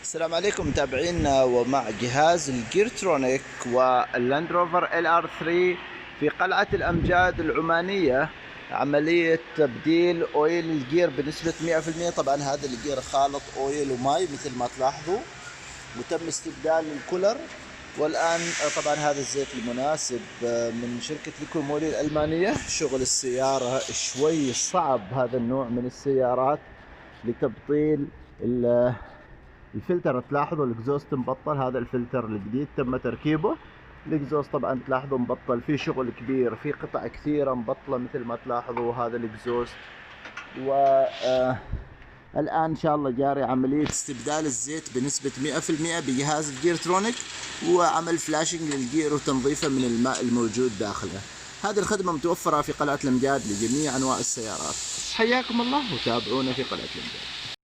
السلام عليكم متابعينا، ومع جهاز الجيرترونيك واللاند روفر LR3 في قلعة الأمجاد العمانية. عملية تبديل أويل الجير بنسبة 100%. طبعا هذا الجير خالط أويل وماي مثل ما تلاحظوا، وتم استبدال الكولر. والآن طبعا هذا الزيت المناسب من شركة ليكومولي الألمانية. شغل السيارة شوي صعب، هذا النوع من السيارات لتبطيل الفلتر. تلاحظوا الاكزوست مبطل، هذا الفلتر الجديد تم تركيبه. الاكزوست طبعا تلاحظوا مبطل، في شغل كبير، في قطع كثيرة مبطلة مثل ما تلاحظوا هذا الاكزوست. الآن إن شاء الله جاري عملية استبدال الزيت بنسبة 100% بجهاز الجيرترونيك، وعمل فلاشنج للجير وتنظيفه من الماء الموجود داخله. هذه الخدمة متوفرة في قلعة الأمجاد لجميع أنواع السيارات. حياكم الله وتابعونا في قلعة الأمجاد.